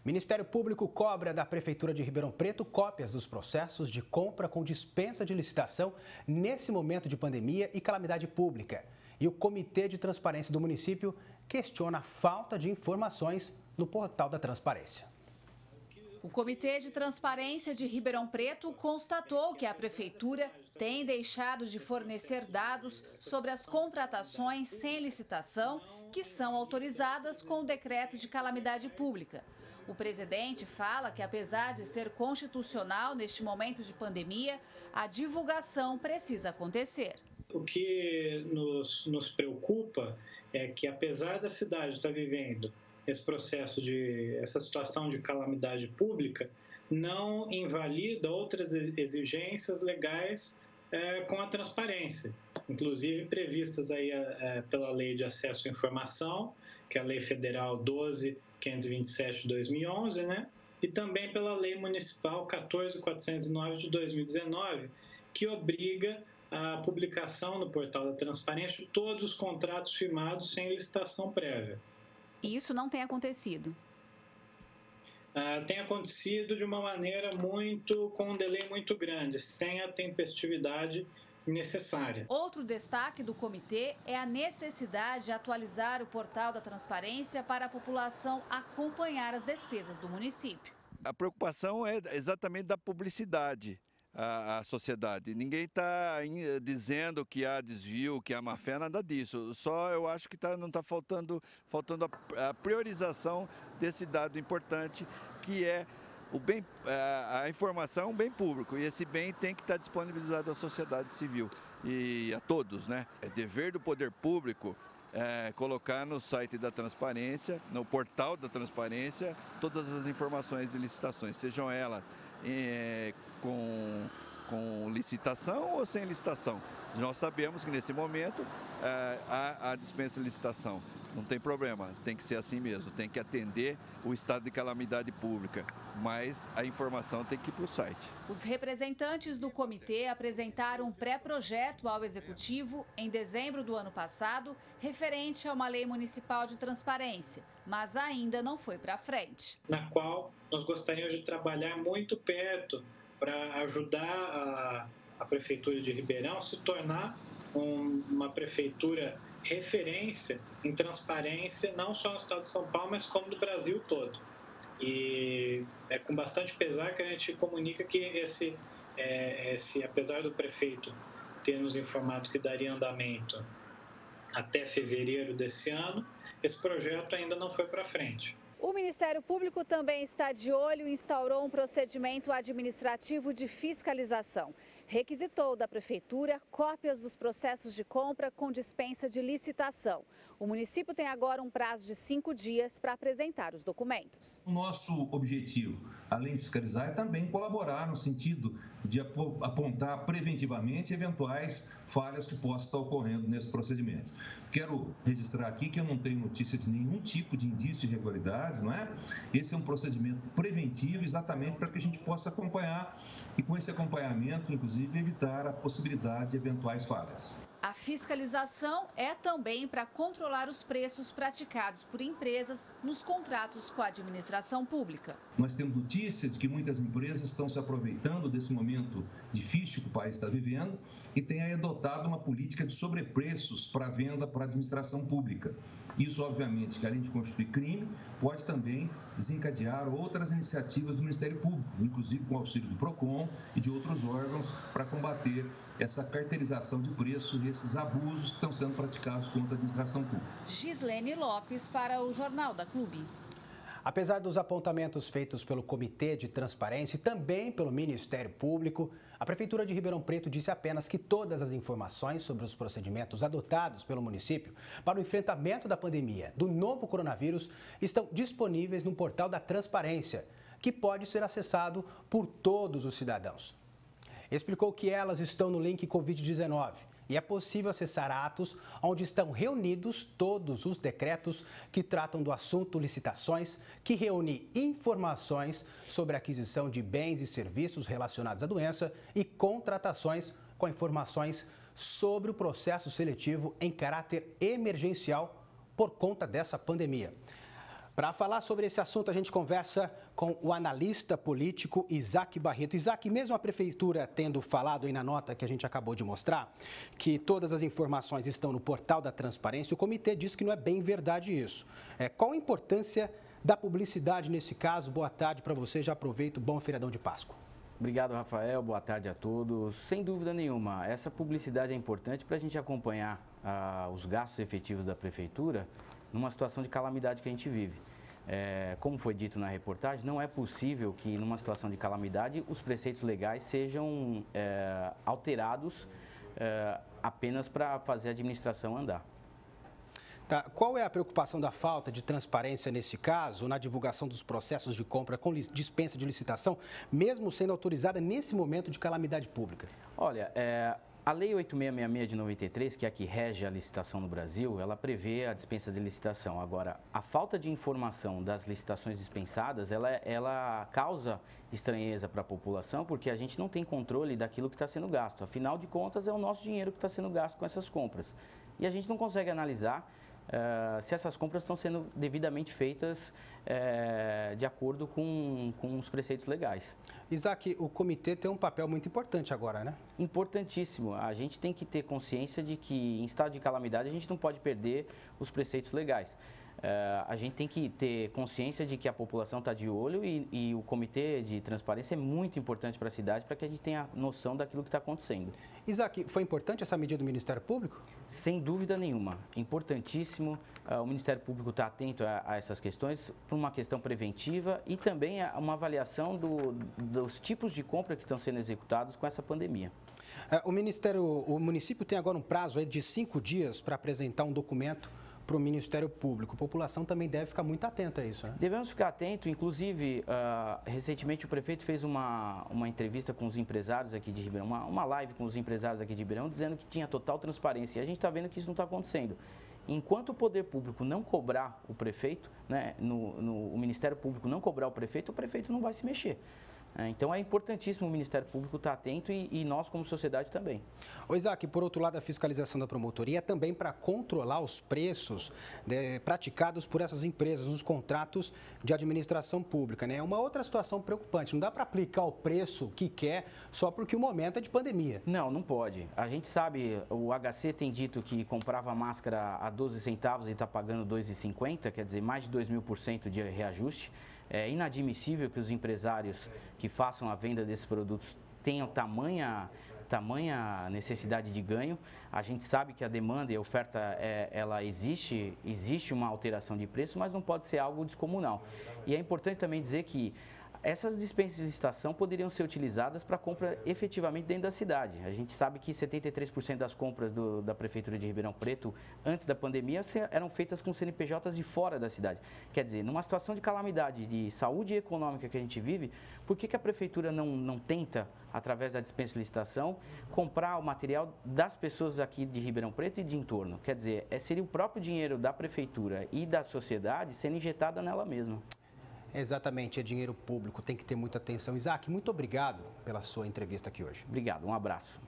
Ministério Público cobra da Prefeitura de Ribeirão Preto cópias dos processos de compra com dispensa de licitação nesse momento de pandemia e calamidade pública. E o Comitê de Transparência do município questiona a falta de informações no portal da transparência. O Comitê de Transparência de Ribeirão Preto constatou que a Prefeitura tem deixado de fornecer dados sobre as contratações sem licitação que são autorizadas com o decreto de calamidade pública. O presidente fala que, apesar de ser constitucional neste momento de pandemia, a divulgação precisa acontecer. O que nos preocupa é que, apesar da cidade estar vivendo essa situação de calamidade pública, não invalida outras exigências legais com a transparência, inclusive previstas aí pela Lei de Acesso à Informação, que é a Lei Federal 12.527 de 2011, né? E também pela Lei Municipal 14.409 de 2019, que obriga a publicação no portal da transparência de todos os contratos firmados sem licitação prévia. E isso não tem acontecido? Tem acontecido de uma maneira com um delay muito grande, sem a tempestividade necessária. Outro destaque do comitê é a necessidade de atualizar o portal da transparência para a população acompanhar as despesas do município. A preocupação é exatamente da publicidade à sociedade. Ninguém está dizendo que há desvio, que há má-fé, nada disso. Só eu acho que não está faltando a priorização desse dado importante, que é a informação é um bem público, e esse bem tem que estar disponibilizado à sociedade civil e a todos, né? É dever do poder público colocar no site da transparência, no portal da transparência, todas as informações de licitações, sejam elas com licitação ou sem licitação. Nós sabemos que nesse momento há dispensa de licitação. Não tem problema, tem que ser assim mesmo, tem que atender o estado de calamidade pública, mas a informação tem que ir para o site. Os representantes do comitê apresentaram um pré-projeto ao Executivo em dezembro do ano passado, referente a uma lei municipal de transparência, mas ainda não foi para frente. Na qual nós gostaríamos de trabalhar muito perto para ajudar a Prefeitura de Ribeirão a se tornar uma prefeitura referência em transparência, não só no estado de São Paulo, mas como do Brasil todo. E é com bastante pesar que a gente comunica que apesar do prefeito ter nos informado que daria andamento até fevereiro desse ano, esse projeto ainda não foi para frente. O Ministério Público também está de olho e instaurou um procedimento administrativo de fiscalização. Requisitou da Prefeitura cópias dos processos de compra com dispensa de licitação. O município tem agora um prazo de 5 dias para apresentar os documentos. O nosso objetivo, além de fiscalizar, é também colaborar no sentido de apontar preventivamente eventuais falhas que possam estar ocorrendo nesse procedimento. Quero registrar aqui que eu não tenho notícia de nenhum tipo de indício de irregularidade, não é? Esse é um procedimento preventivo exatamente para que a gente possa acompanhar e com esse acompanhamento, inclusive, evitar a possibilidade de eventuais falhas. A fiscalização é também para controlar os preços praticados por empresas nos contratos com a administração pública. Nós temos notícia de que muitas empresas estão se aproveitando desse momento difícil que o país está vivendo e têm adotado uma política de sobrepreços para venda para a administração pública. Isso, obviamente, que além de constituir crime, pode também desencadear outras iniciativas do Ministério Público, inclusive com o auxílio do PROCON e de outros órgãos, para combater essa cartelização de preços e esses abusos que estão sendo praticados contra a administração pública. Gislene Lopes para o Jornal da Clube. Apesar dos apontamentos feitos pelo Comitê de Transparência e também pelo Ministério Público, a Prefeitura de Ribeirão Preto disse apenas que todas as informações sobre os procedimentos adotados pelo município para o enfrentamento da pandemia do novo coronavírus estão disponíveis no portal da Transparência, que pode ser acessado por todos os cidadãos. Explicou que elas estão no link Covid-19 e é possível acessar atos onde estão reunidos todos os decretos que tratam do assunto licitações, que reúne informações sobre a aquisição de bens e serviços relacionados à doença e contratações com informações sobre o processo seletivo em caráter emergencial por conta dessa pandemia. Para falar sobre esse assunto, a gente conversa com o analista político Isaac Barreto. Isaac, mesmo a Prefeitura tendo falado aí na nota que a gente acabou de mostrar, que todas as informações estão no portal da transparência, o comitê diz que não é bem verdade isso. Qual a importância da publicidade nesse caso? Boa tarde para você, já aproveito, bom feriadão de Páscoa. Obrigado, Rafael, boa tarde a todos. Sem dúvida nenhuma, essa publicidade é importante para a gente acompanhar os gastos efetivos da Prefeitura numa situação de calamidade que a gente vive. Como foi dito na reportagem, não é possível que numa situação de calamidade os preceitos legais sejam alterados apenas para fazer a administração andar. Tá. Qual é a preocupação da falta de transparência nesse caso, na divulgação dos processos de compra com dispensa de licitação, mesmo sendo autorizada nesse momento de calamidade pública? Olha, a Lei 8666 de 93, que é a que rege a licitação no Brasil, ela prevê a dispensa de licitação. Agora, a falta de informação das licitações dispensadas, ela causa estranheza para a população, porque a gente não tem controle daquilo que está sendo gasto. Afinal de contas, é o nosso dinheiro que está sendo gasto com essas compras. E a gente não consegue analisar se essas compras estão sendo devidamente feitas de acordo com os preceitos legais. Isaac, o comitê tem um papel muito importante agora, né? Importantíssimo. A gente tem que ter consciência de que em estado de calamidade a gente não pode perder os preceitos legais. A gente tem que ter consciência de que a população está de olho e o comitê de transparência é muito importante para a cidade para que a gente tenha noção daquilo que está acontecendo. Isaac, foi importante essa medida do Ministério Público? Sem dúvida nenhuma. Importantíssimo. O Ministério Público está atento a essas questões por uma questão preventiva e também uma avaliação dos tipos de compra que estão sendo executados com essa pandemia. O município tem agora um prazo aí de 5 dias para apresentar um documento para o Ministério Público. A população também deve ficar muito atenta a isso, né? Devemos ficar atentos. Inclusive, recentemente o prefeito fez uma entrevista com os empresários aqui de Ribeirão, uma live com os empresários aqui de Ribeirão, dizendo que tinha total transparência. E a gente está vendo que isso não está acontecendo. Enquanto o poder público não cobrar o prefeito, né, o Ministério Público não cobrar o prefeito não vai se mexer. Então é importantíssimo o Ministério Público estar atento e nós como sociedade também. Ô Isaac, por outro lado, a fiscalização da promotoria é também para controlar os preços praticados por essas empresas nos contratos de administração pública, né? É uma outra situação preocupante, não dá para aplicar o preço que quer só porque o momento é de pandemia. Não pode. A gente sabe, o HC tem dito que comprava máscara a 12 centavos e está pagando 2,50, quer dizer, mais de 2.000% de reajuste. É inadmissível que os empresários que façam a venda desses produtos tenham tamanha necessidade de ganho. A gente sabe que a demanda e a oferta, ela existe uma alteração de preço, mas não pode ser algo descomunal. E é importante também dizer que essas dispensas de licitação poderiam ser utilizadas para compra efetivamente dentro da cidade. A gente sabe que 73% das compras da Prefeitura de Ribeirão Preto, antes da pandemia, eram feitas com CNPJs de fora da cidade. Quer dizer, numa situação de calamidade, de saúde econômica que a gente vive, por que a Prefeitura não tenta, através da dispensa de licitação, comprar o material das pessoas aqui de Ribeirão Preto e de entorno? Quer dizer, seria o próprio dinheiro da Prefeitura e da sociedade sendo injetada nela mesma. Exatamente, é dinheiro público, tem que ter muita atenção. Isaac, muito obrigado pela sua entrevista aqui hoje. Obrigado, um abraço.